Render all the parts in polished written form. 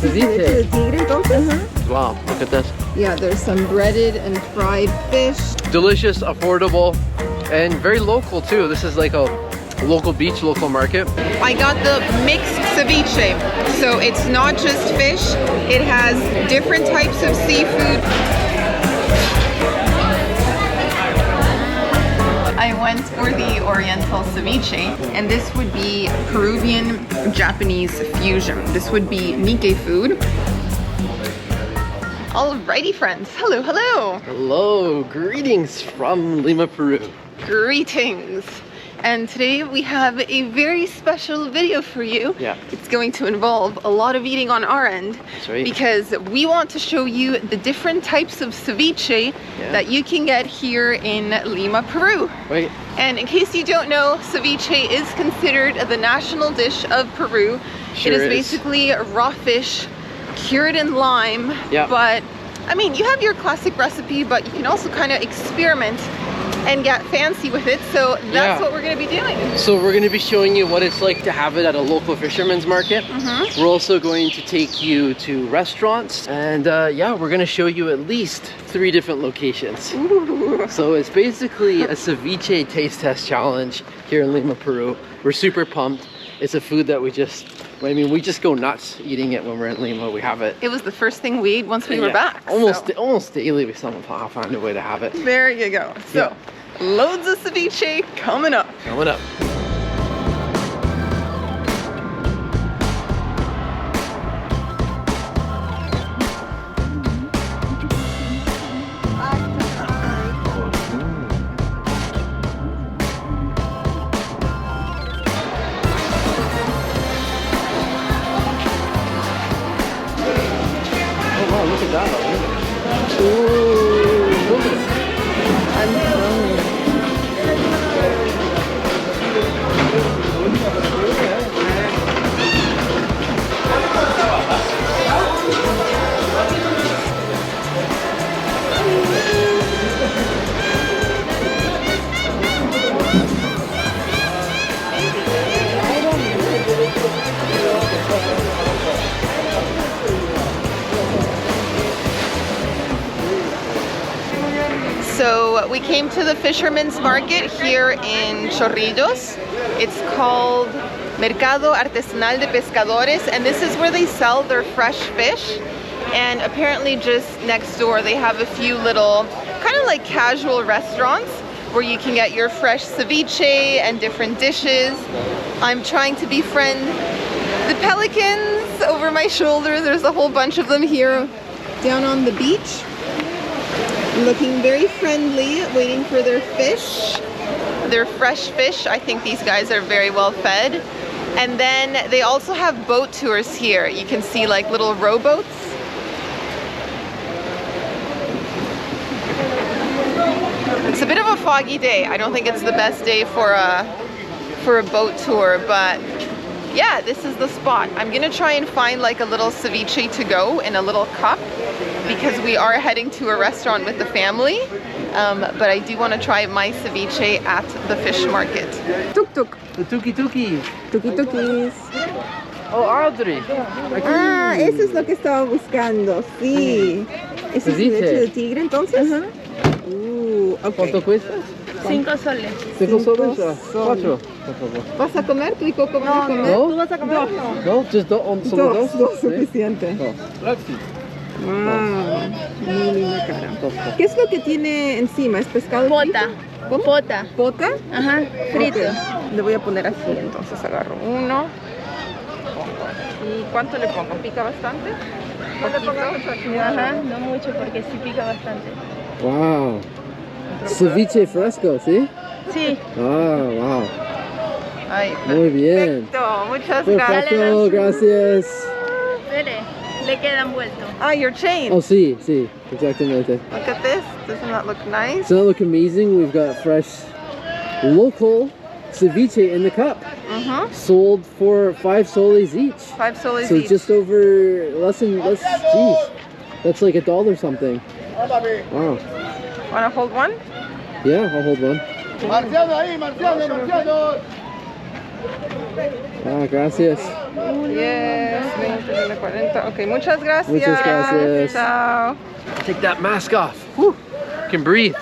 is Leche de Tigre, entonces? Wow, look at this. Yeah, there's some breaded and fried fish. Delicious, affordable, and very local too. This is like a local beach, local market. I got the mixed ceviche. So it's not just fish, it has different types of seafood. I went for the Oriental Ceviche, and this would be Peruvian Japanese fusion. This would be Nikkei food. Alrighty friends, hello, hello. Hello, greetings from Lima, Peru. Greetings. And today we have a very special video for you. Yeah. It's going to involve a lot of eating on our end. That's right. Because we want to show you the different types of ceviche that you can get here in Lima, Peru. Right. And in case you don't know, ceviche is considered the national dish of Peru. Sure it is is. basically raw fish cured in lime. Yeah. But I mean, you have your classic recipe, but you can also kind of experiment and get fancy with it, so that's what we're going to be doing. So we're going to be showing you what it's like to have it at a local fisherman's market. We're also going to take you to restaurants, and yeah, we're going to show you at least 3 different locations. Ooh. So it's basically a ceviche taste test challenge here in Lima, Peru. We're super pumped. It's a food that we just go nuts eating it when we're in Lima. We have it. It was the first thing we ate once we were back. Almost daily we somehow find a way to have it. There you go. So, loads of ceviche coming up. Coming up. Look at that. Ooh, look at it. I'm hungry. So we came to the fisherman's market here in Chorrillos. It's called Mercado Artesanal de Pescadores, and this is where they sell their fresh fish. And apparently just next door they have a few little kind of like casual restaurants where you can get your fresh ceviche and different dishes. I'm trying to befriend the pelicans over my shoulder. There's a whole bunch of them here down on the beach. Looking very friendly, waiting for their fish. They're fresh fish. I think these guys are very well fed. And then they also have boat tours here. You can see like little rowboats. It's a bit of a foggy day. I don't think it's the best day for a boat tour, but yeah, this is the spot. I'm gonna try and find like a little ceviche to go in a little cup because we are heading to a restaurant with the family. But I do want to try my ceviche at the fish market. Tuk tuk. The tuki-tuki. Tuki-tukis. Oh, Audrey. Ah, eso es lo que estaba buscando. Sí. ¿Eso es leche de tigre entonces? Okay. ¿Cuánto cuesta? 5 soles. 5 soles? 4, por favor. ¿Vas a comer? ¿Tu hijo come a comer? No. ¿Tú vas a comer? No, just solo dos. Dos suficiente. Gracias. Wow, muy linda cara. ¿Qué es lo que tiene encima? ¿Es pescado Pota. frito? ¿Cómo? Pota. ¿Pota? Ajá, frito. Okay. Le voy a poner así, entonces agarro uno. ¿Y cuánto le pongo? ¿Pica bastante? Ajá, no mucho porque sí pica bastante. Wow. Ceviche fresco, ¿sí? Sí. Ah, wow. Ay, Muy bien. perfecto, muchas Perfecto, gracias. Espere, le queda envuelto. Ah, your chain. Oh, sí, exactamente. Look at this. Doesn't that look nice? Doesn't that look amazing? We've got fresh, local ceviche in the cup. Sold for 5 soles each. 5 soles So each. just over geez, that's like $1 something. Wow. Wanna hold one? Yeah, I'll hold one. Marciano ahí, Marciano. Ah, gracias. Yes, 20 de la 40. Okay, muchas gracias. Muchas gracias. Ciao. Take that mask off. Whew. Can breathe.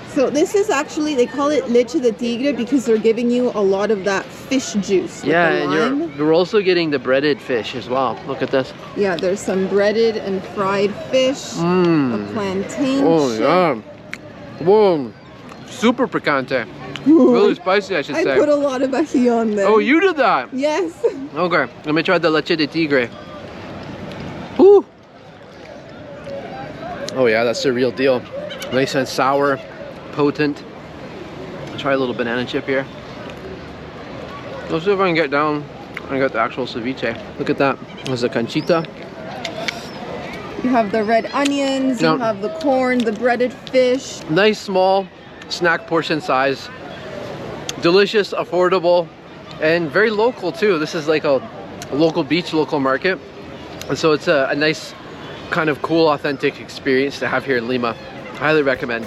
So this is actually, they call it Leche de Tigre because they're giving you a lot of that fish juice with Yeah, the and lime. you're also getting the breaded fish as well. Look at this. Yeah, there's some breaded and fried fish, a plantain chip. Yeah. Whoa. Super picante. Really spicy, I should I say. put a lot of ají on there. Oh, you did that? Yes. Okay, let me try the Leche de Tigre. Woo! Oh yeah, that's the real deal. Nice and sour, potent. I'll try a little banana chip here. Let's see if I can get down and get the actual ceviche. Look at that. There's a canchita. You have the red onions, Yep. you have the corn, the breaded fish. Nice small snack portion size. Delicious, affordable, and very local too. This is like a local beach, local market. And so it's a nice kind of cool, authentic experience to have here in Lima. Highly recommend.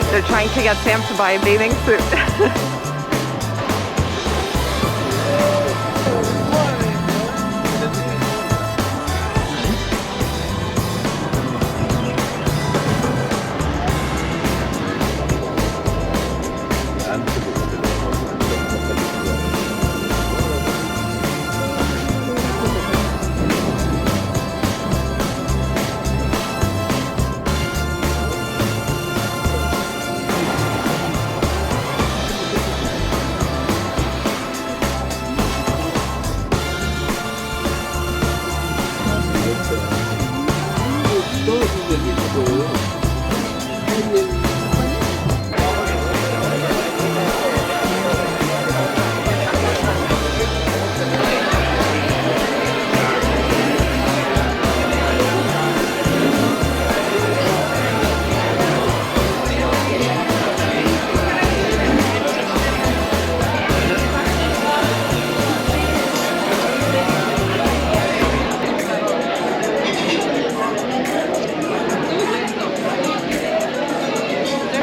They're trying to get Sam to buy a bathing suit.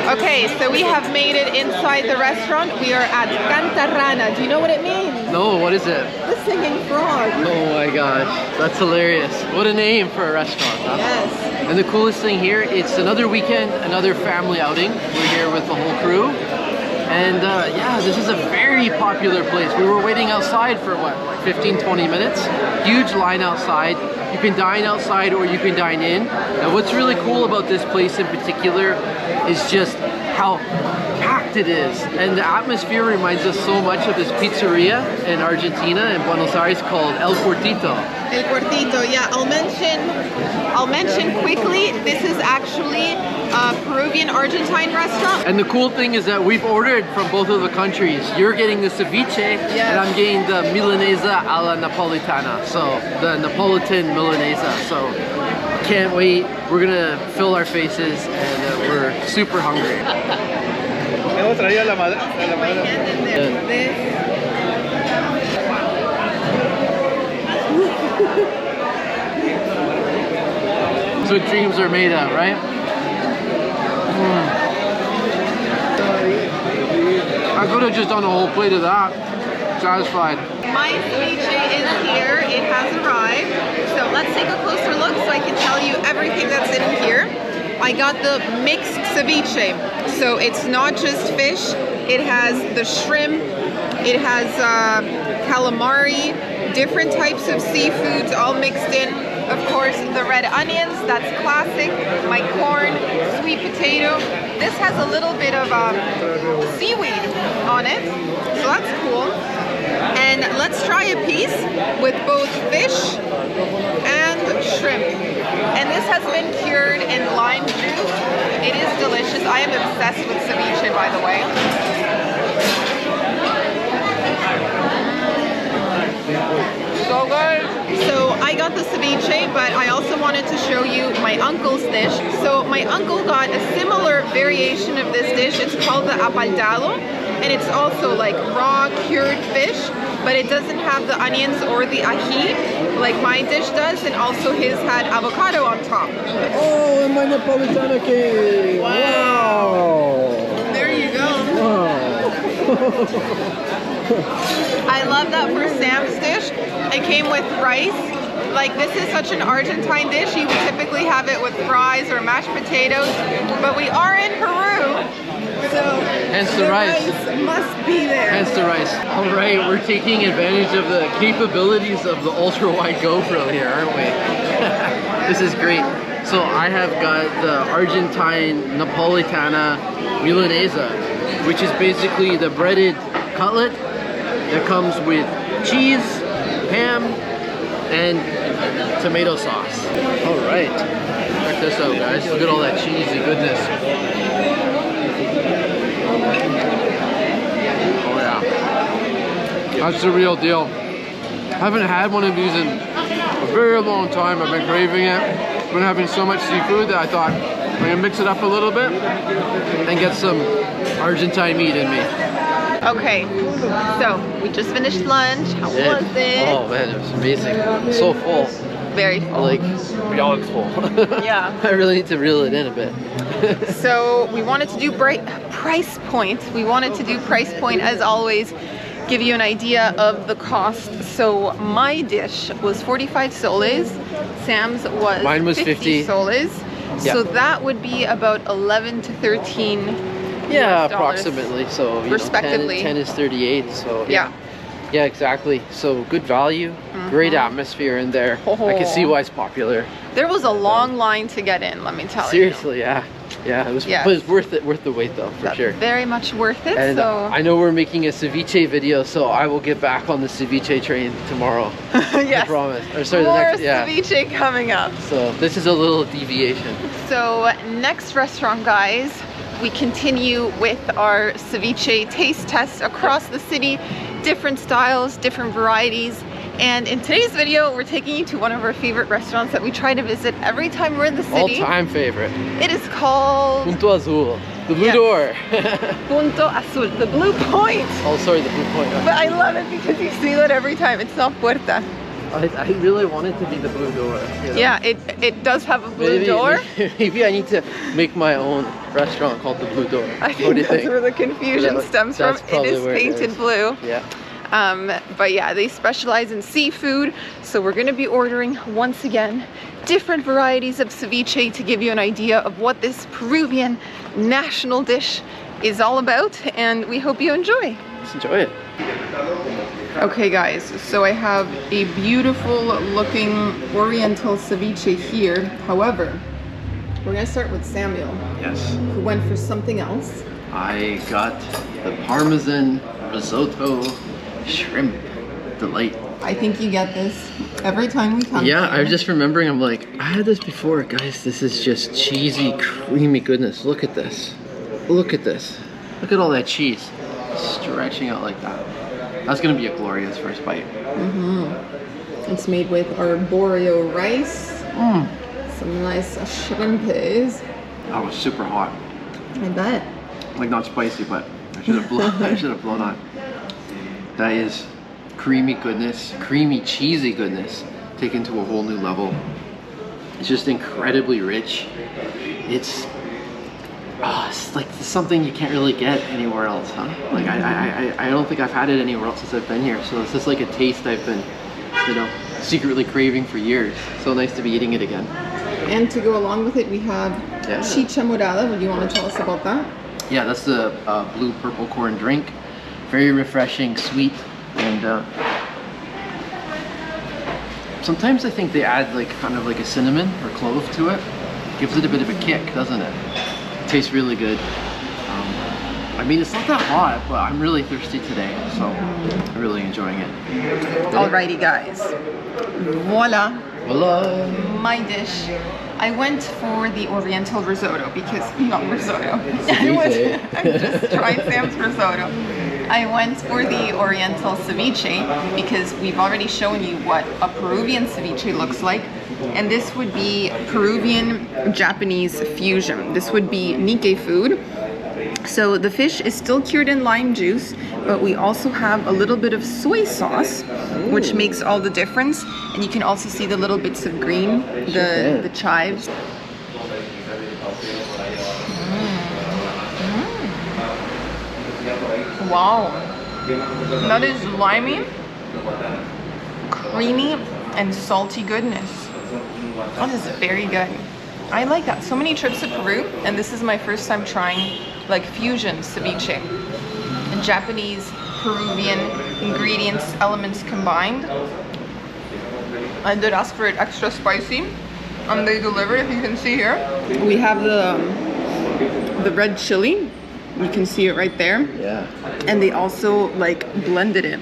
Okay, so we have made it inside the restaurant. We are at Canta Rana. Do you know what it means? No, what is it? The singing frog. Oh my gosh, that's hilarious. What a name for a restaurant, huh? Yes. And the coolest thing here, it's another weekend, another family outing. We're here with the whole crew. And yeah, this is a very popular place. We were waiting outside for what, like 15, 20 minutes? Huge line outside. You can dine outside or you can dine in. And what's really cool about this place in particular is just how packed it is. And the atmosphere reminds us so much of this pizzeria in Argentina, in Buenos Aires, called El Cortito. El Cortito, yeah. I'll mention quickly, this is actually a Peruvian Argentine restaurant. And the cool thing is that we've ordered from both of the countries. You're getting the ceviche, and I'm getting the Milanesa a la Napolitana. So the Napolitan Milanesa. So can't wait. We're gonna fill our faces, and we're super hungry. That's what dreams are made of, right? I could have just done a whole plate of that. Satisfied. My ceviche is here. It has arrived. So let's take a closer look so I can tell you everything that's in here. I got the mixed ceviche. So it's not just fish. It has the shrimp. It has calamari, different types of seafoods all mixed in. Of course, the red onions, that's classic. My corn, sweet potato. This has a little bit of seaweed on it, so that's cool. And let's try a piece with both fish and shrimp. And this has been cured in lime juice. It is delicious. I am obsessed with ceviche, by the way. So good. So I I got the ceviche, but I also wanted to show you my uncle's dish. So my uncle got a similar variation of this dish. It's called the apaltado, and it's also like raw cured fish, but it doesn't have the onions or the ají like my dish does, and also his had avocado on top. Oh, and my Napolitana cake! Wow! There you go. Wow. I love that for Sam's dish. It came with rice. Like, this is such an Argentine dish. You would typically have it with fries or mashed potatoes, but we are in Peru, so hence the rice must be there. Hence the rice. All right, we're taking advantage of the capabilities of the ultra-wide GoPro here, aren't we? This is great. So I have got the Argentine Napolitana Milanesa, which is basically the breaded cutlet that comes with cheese, ham, and tomato sauce. All right, check this out, guys. Look at all that cheesy goodness. Oh yeah, that's the real deal. I haven't had one of these in a very long time. I've been craving it. Been having so much seafood that I thought I'm gonna mix it up a little bit and get some Argentine meat in me. Okay, so we just finished lunch. How was it? Oh man, it was amazing. So full. Very full. Like, beyond full. Yeah. I really need to reel it in a bit. So we wanted to do price point. We wanted to do price point as always, give you an idea of the cost. So my dish was 45 soles. Sam's was Mine was 50 soles. Yeah. So that would be about 11 to 13 Yeah, US dollars, approximately. So you respectively. know, 10 is 38. So yeah. Yeah, exactly. So good value, great atmosphere in there. I can see why it's popular. There was a long line to get in, let me tell Seriously, yeah. Yeah, it was, Yes. but it was worth it, worth the wait though, for sure. Very much worth it. And so I know we're making a ceviche video, so I will get back on the ceviche train tomorrow. yes. I promise. Or sorry, More the next, yeah. ceviche coming up. So this is a little deviation. So next restaurant, guys, we continue with our ceviche taste test across the city, different styles, different varieties. And in today's video, we're taking you to one of our favorite restaurants that we try to visit every time we're in the city. All-time favorite. It is called Punto Azul, the blue Yes. door. Punto Azul, the blue point. Oh, sorry, the blue point. But I love it because you see that every time. It's not puerta. I really want it to be the blue door. You know? Yeah, it does have a blue door. Maybe I need to make my own restaurant called the Blue Door. I think that's where the confusion stems from. It is painted blue. Yeah. But yeah, they specialize in seafood. So we're gonna be ordering, once again, different varieties of ceviche to give you an idea of what this Peruvian national dish is all about. And we hope you enjoy. Let's enjoy it. Okay guys, so I have a beautiful looking Oriental ceviche here. However, we're gonna start with Samuel, Yes. who went for something else. I got the Parmesan Risotto Shrimp Delight. I think you get this every time we come. Yeah, here. I was just remembering, I'm like, I had this before. Guys, this is just cheesy, creamy goodness. Look at this. Look at this. Look at all that cheese stretching out like that. That's gonna be a glorious first bite. It's made with arborio rice, some nice shrimpies. That was super hot. I bet. Like not spicy, but I should have blown. I should have blown on. That is creamy goodness, creamy cheesy goodness, taken to a whole new level. It's just incredibly rich. It's like something you can't really get anywhere else, huh? Like I don't think I've had it anywhere else since I've been here. So this is like a taste I've been, you know, secretly craving for years. So nice to be eating it again. And to go along with it, we have chicha morada. Would you want to tell us about that? Yeah, that's the blue purple corn drink. Very refreshing, sweet, and sometimes I think they add like kind of like a cinnamon or clove to it. Gives it a bit of a kick, doesn't it? Tastes really good. I mean, it's not that hot, but I'm really thirsty today, so I'm really enjoying it. Alrighty guys, voila. Voila! My dish. I went for the Oriental risotto because, not risotto. I just tried Sam's risotto. I went for the Oriental Ceviche because we've already shown you what a Peruvian ceviche looks like. And this would be Peruvian Japanese fusion. This would be Nikkei food. So the fish is still cured in lime juice, but we also have a little bit of soy sauce, which makes all the difference. And you can also see the little bits of green, the chives. Wow, that is limey, creamy, and salty goodness. That is very good. I like that. So many trips to Peru, and this is my first time trying like fusion ceviche. And Japanese, Peruvian ingredients, elements combined. I did ask for it extra spicy, and they delivered, if you can see here. We have the red chili. You can see it right there. Yeah. And they also like blended it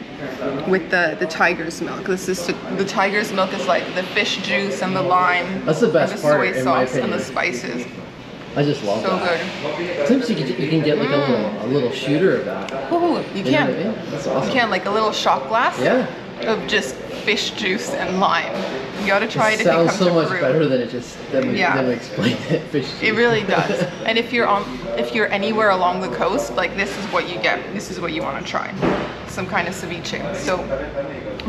with the tiger's milk. This is the tiger's milk is like the fish juice and the lime. That's the best and the part, soy in my sauce and opinion. the spices. I just love So that. good. Sometimes you can get like a little shooter of that. Ooh, you You know can. what I mean? That's awesome. You can like a little shot glass Yeah. of just fish juice and lime. You gotta try it if you come Sounds so to much Peru. better than it just them explain it. Fish It juice. really does. And if you're anywhere along the coast, like this is what you get. This is what you want to try. Some kind of ceviche. So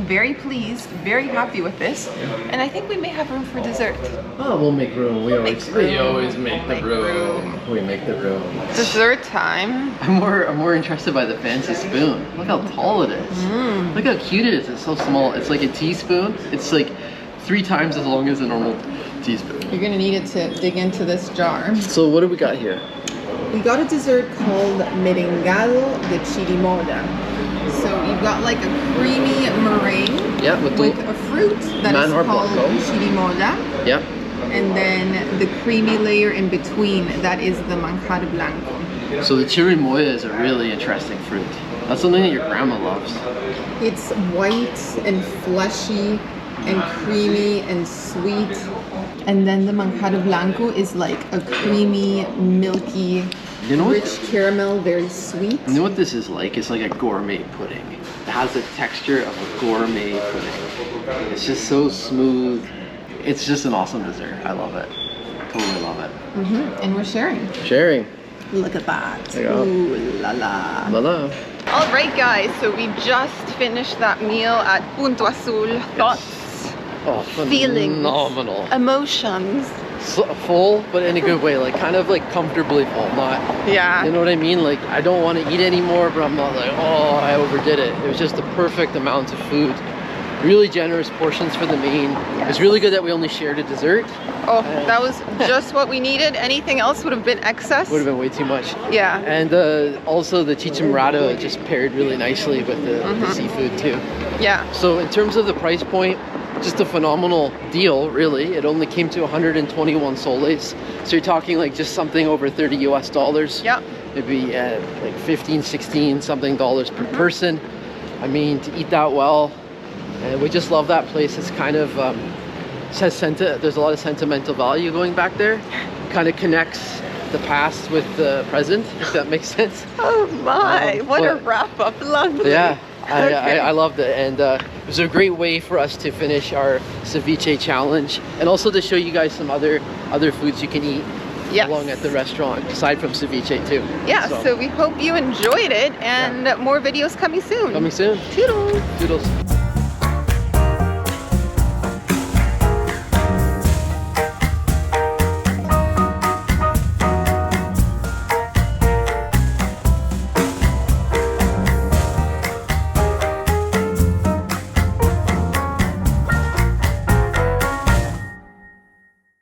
very pleased, very happy with this. And I think we may have room for dessert. Oh, we'll make room. We always Make make the room. We make the room. Dessert time. I'm more interested by the fancy spoon. Look how tall it is. Look how cute it is. It's so small. It's like a teaspoon. It's like 3 times as long as a normal teaspoon. You're gonna need it to dig into this jar. So what do we got here? We got a dessert called merengado de chirimoya. So you've got like a creamy meringue with a fruit that is called chirimoya. Yep. And then the creamy layer in between, that is the manjar blanco. So the chirimoya is a really interesting fruit. That's something that your grandma loves. It's white and fleshy and creamy and sweet. And then the manjar blanco is like a creamy, milky, rich caramel, very sweet. You know what this is like? It's like a gourmet pudding. It has the texture of a gourmet pudding. It's just so smooth. It's just an awesome dessert. I love it. Totally love it. And we're sharing. Sharing. Look at that. There you go. Ooh la la. Hello. All right, guys. So we just finished that meal at Punto Azul. Thoughts, Oh, feelings, phenomenal. emotions. So full, but in a good way. Like kind of like comfortably full. Not. Yeah. You know what I mean? Like I don't want to eat anymore, but I'm not like, oh, I overdid it. It was just the perfect amount of food. Really generous portions for the main. It was really good that we only shared a dessert. Oh, that was just what we needed. Anything else would have been excess. Would have been way too much. Yeah. And also the chichamrado just paired really nicely with the seafood too. Yeah. So in terms of the price point, just a phenomenal deal, really. It only came to 121 soles. So you're talking like just something over $30 US. Yeah. Maybe like 15, 16 something dollars per person. I mean, to eat that well. And we just love that place. It's kind of, there's a lot of sentimental value going back there. Kind of connects the past with the present, if that makes sense. Oh my, what a wrap up. Lovely. Yeah, Okay. I loved it. And it was a great way for us to finish our ceviche challenge. And also to show you guys some other foods you can eat along at the restaurant, aside from ceviche too. Yeah, so we hope you enjoyed it, and more videos coming soon. Coming soon. Toodles. Toodles.